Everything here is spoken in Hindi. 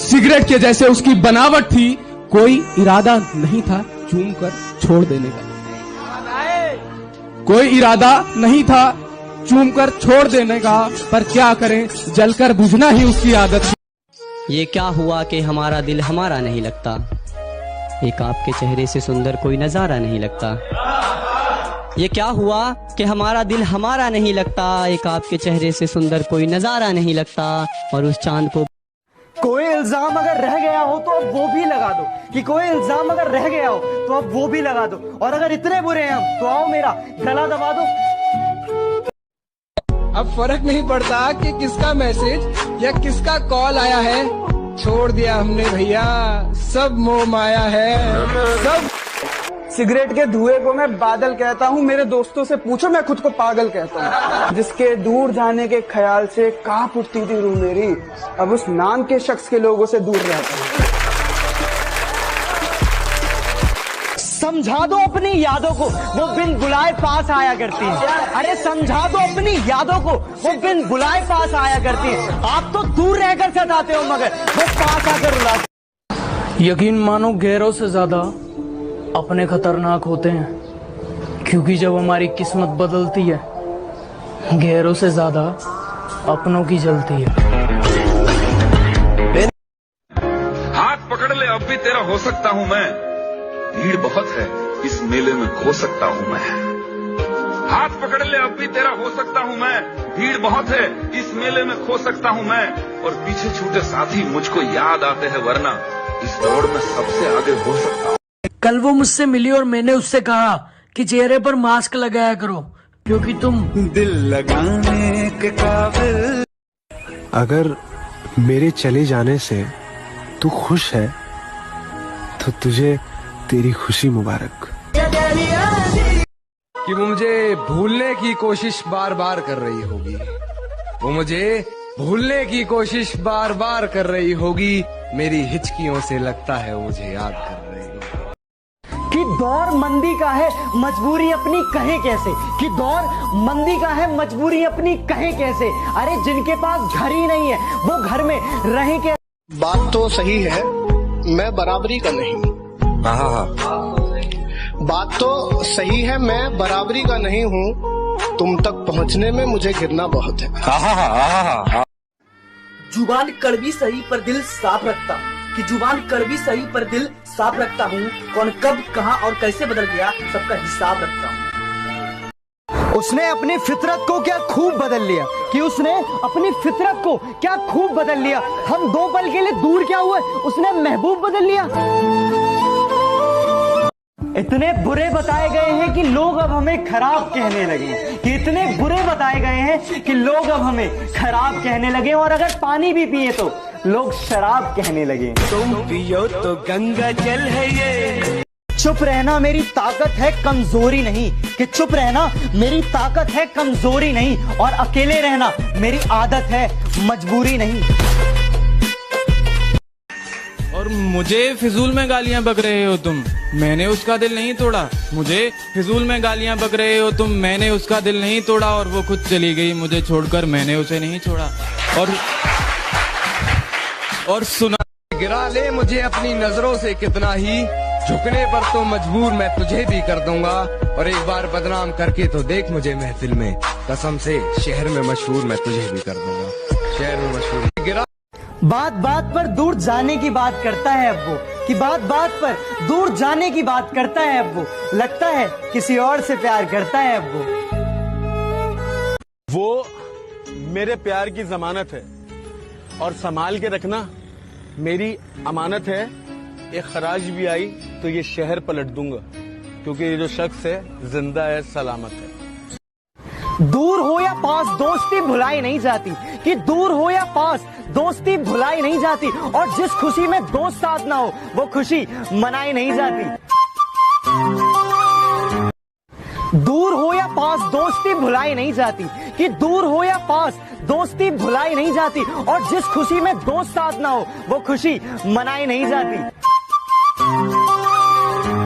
सिगरेट के जैसे उसकी बनावट थी, कोई इरादा नहीं था चूम कर छोड़ देने का, कोई इरादा नहीं था चूम कर छोड़ देने का, पर क्या करें जलकर बुझना ही उसकी आदत थी। ये क्या हुआ कि हमारा दिल हमारा नहीं लगता, एक आपके चेहरे से सुंदर कोई नजारा नहीं लगता। ये क्या हुआ कि हमारा दिल हमारा नहीं लगता, एक आपके चेहरे से सुंदर कोई नजारा नहीं लगता। और उस चांद को कोई इल्जाम अगर रह गया हो तो अब वो भी लगा दो, कि कोई इल्जाम अगर रह गया हो तो अब वो भी लगा दो, और अगर इतने बुरे हैं हम तो आओ मेरा गला दबा दो। अब फर्क नहीं पड़ता कि किसका मैसेज या किसका कॉल आया है, छोड़ दिया हमने भैया सब मोह माया है सब। सिगरेट के धुएं को मैं बादल कहता हूँ, मेरे दोस्तों से पूछो मैं खुद को पागल कहता हूँ। जिसके दूर जाने के ख्याल से कांप उठती थी रूह मेरी, अब उस नाम के शख्स के लोगों से दूर रहता हूँ। समझा दो अपनी यादों को, वो बिन बुलाए पास आया करती है। अरे समझा दो अपनी यादों को, वो बिन बुलाए पास आया करती है। आप तो दूर रहकर सताते हो मगर वो पास आकर रुलाते। यकीन मानो गैरों से ज्यादा अपने खतरनाक होते हैं, क्योंकि जब हमारी किस्मत बदलती है गैरों से ज्यादा अपनों की जलती है। हाथ पकड़ ले अब भी तेरा हो सकता हूँ मैं, भीड़ बहुत है इस मेले में खो सकता हूँ मैं। हाथ पकड़ ले अब भी तेरा हो सकता हूँ मैं, भीड़ बहुत है इस मेले में खो सकता हूँ मैं। और पीछे छूटे साथी मुझको याद आते हैं, वरना इस दौड़ में सबसे आगे हो सकता हूँ। कल वो मुझसे मिली और मैंने उससे कहा कि चेहरे पर मास्क लगाया करो, क्योंकि तुम दिल लगाने के काबिल। अगर मेरे चले जाने से तू खुश है तो तुझे तेरी खुशी मुबारक। कि वो मुझे भूलने की कोशिश बार बार कर रही होगी, वो मुझे भूलने की कोशिश बार बार कर रही होगी, मेरी हिचकियों से लगता है वो मुझे याद कर रही होगी। कि दौर मंदी का है मजबूरी अपनी कहे कैसे, कि दौर मंदी का है मजबूरी अपनी कहे कैसे। अरे जिनके पास घर ही नहीं है वो घर में रहे कैसे। बात तो सही है, मैं बराबरी का नहीं। बात तो सही है, मैं बराबरी का नहीं हूँ, तुम तक पहुँचने में मुझे गिरना बहुत है। जुबान कड़वी सही पर दिल साफ रखता, कि जुबान कड़वी सही पर दिल साफ रखता हूँ, कौन कब कहाँ और कैसे बदल गया सबका हिसाब रखता हूँ। उसने अपनी फितरत को क्या खूब बदल लिया, कि उसने अपनी फितरत को क्या खूब बदल लिया। हम दो पल के लिए दूर क्या हुए, उसने महबूब बदल लिया। इतने बुरे बताए गए हैं कि लोग अब हमें खराब कहने लगे, कि इतने बुरे बताए गए हैं कि लोग अब हमें खराब कहने लगे, और अगर पानी भी पिए तो लोग शराब कहने लगे। तुम पियो तो गंगा जल है ये। चुप रहना मेरी ताकत है कमजोरी नहीं, कि चुप रहना मेरी ताकत है कमजोरी नहीं, और अकेले रहना मेरी आदत है मजबूरी नहीं। और मुझे फिजूल में गालियां बक रहे हो तुम, मैंने उसका दिल नहीं तोड़ा। मुझे फिजूल में गालियां बक रहे हो तुम, मैंने उसका दिल नहीं तोड़ा। और वो खुद चली गई मुझे छोड़कर, मैंने उसे नहीं छोड़ा। और सुना गिरा ले मुझे अपनी नजरों से कितना ही, झुकने पर तो मजबूर मैं तुझे भी कर दूंगा। और एक बार बदनाम करके तो देख मुझे महफिल में, कसम से शहर में मशहूर मैं तुझे भी कर दूंगा, शहर में मशहूर। गिरा बात बात पर दूर जाने की बात करता है अब वो, कि बात बात पर दूर जाने की बात करता है अब वो, लगता है किसी और से प्यार करता है अब वो मेरे प्यार की जमानत है, और संभाल के रखना मेरी अमानत है। एक खराज भी आई तो ये शहर पलट दूंगा, क्योंकि ये जो शख्स है जिंदा है, सलामत है। दूर हो या पास दोस्ती भुलाई नहीं जाती, कि दूर हो या पास दोस्ती भुलाई नहीं जाती, और जिस खुशी में दोस्त साथ ना हो वो खुशी मनाई नहीं जाती। दूर हो या पास दोस्ती भुलाई नहीं जाती, कि दूर हो या पास दोस्ती भुलाई नहीं जाती, और जिस खुशी में दोस्त साथ ना हो वो खुशी मनाई नहीं जाती।